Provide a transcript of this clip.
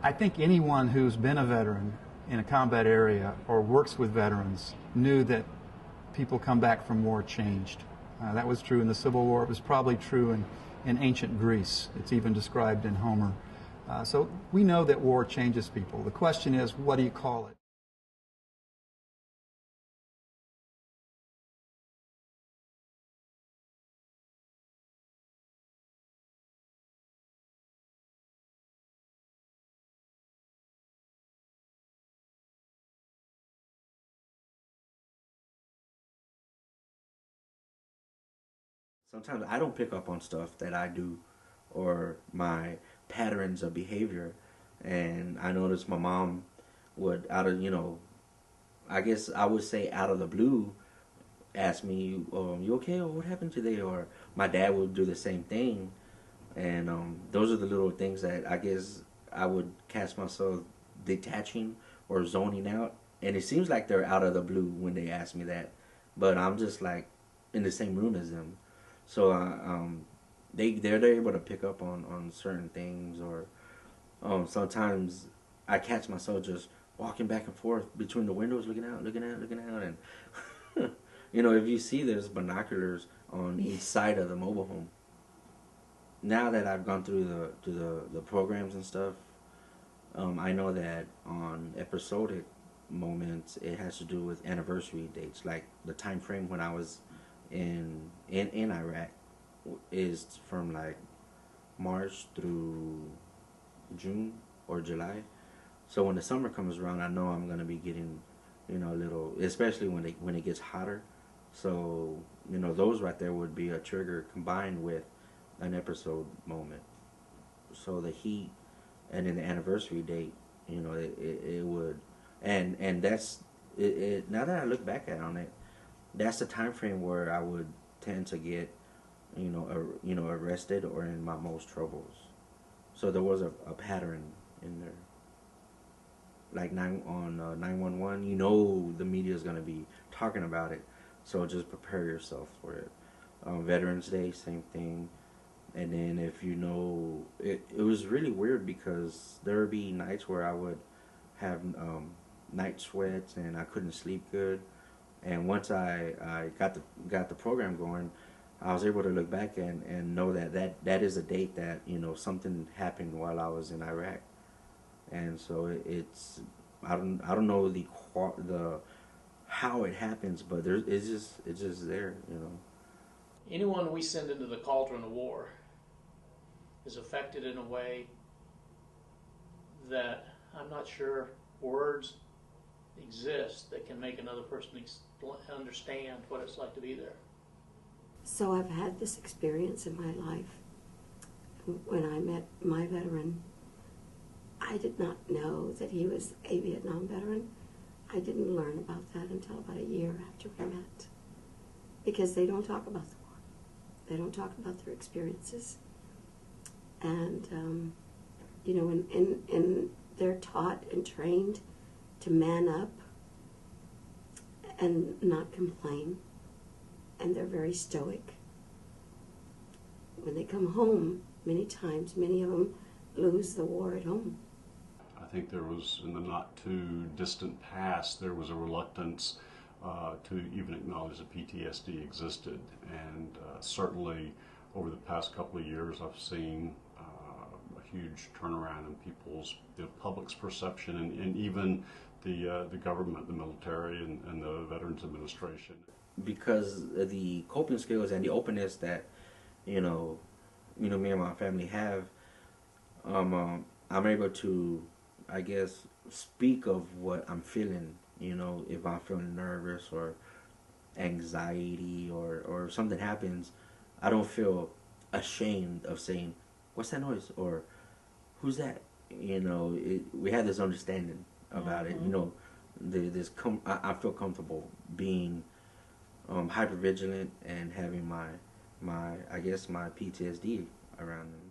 I think anyone who's been a veteran in a combat area or works with veterans knew that people come back from war changed. That was true in the Civil War. It was probably true in ancient Greece. It's even described in Homer. So we know that war changes people. The question is, what do you call it? Sometimes I don't pick up on stuff that I do or my patterns of behavior. And I noticed my mom would, out of, I guess I would say out of the blue, ask me, you okay? Or what happened today? Or my dad would do the same thing. And those are the little things that I guess I would catch myself detaching or zoning out. And it seems like they're out of the blue when they ask me that. But I'm just like in the same room as them. So they're able to pick up on certain things, or sometimes I catch myself just walking back and forth between the windows, looking out, and if you see, there's binoculars on each side of the mobile home. Now that I've gone through the programs and stuff, I know that on episodic moments it has to do with anniversary dates, like the time frame when I was in Iraq is from like March through June or July. So when the summer comes around, I know I'm gonna be getting, a little, especially when it gets hotter. So those right there would be a trigger combined with an episode moment. So the heat and then the anniversary date, it would, and that's it. Now that I look back on it, that's the time frame where I would tend to get, arrested or in my most troubles. So there was a pattern in there. Like 911, the media is gonna be talking about it, so just prepare yourself for it. Veterans Day, same thing. And then if it was really weird because there would be nights where I would have night sweats and I couldn't sleep good. And once I got the program going, I was able to look back and know that is a date that something happened while I was in Iraq. And so it's I don't know the how it happens, but it's just there. Anyone we send into the cauldron of war is affected in a way that I'm not sure words exist that can make another person understand what it's like to be there. So I've had this experience in my life. When I met my veteran, I did not know that he was a Vietnam veteran. I didn't learn about that until about a year after we met, because they don't talk about the war. They don't talk about their experiences. And, and they're taught and trained to man up and not complain. And they're very stoic. When they come home, many times, many of them lose the war at home. I think there was, in the not too distant past, there was a reluctance to even acknowledge that PTSD existed. And certainly over the past couple of years, I've seen a huge turnaround in the public's perception, and even the government, the military, and the Veterans Administration. Because of the coping skills and the openness that me and my family have, I'm able to, I guess, speak of what I'm feeling. If I'm feeling nervous or anxiety or something happens, I don't feel ashamed of saying, "What's that noise?" or "Who's that?" We have this understanding about it. I feel comfortable being hyper vigilant and having my I guess my PTSD around them.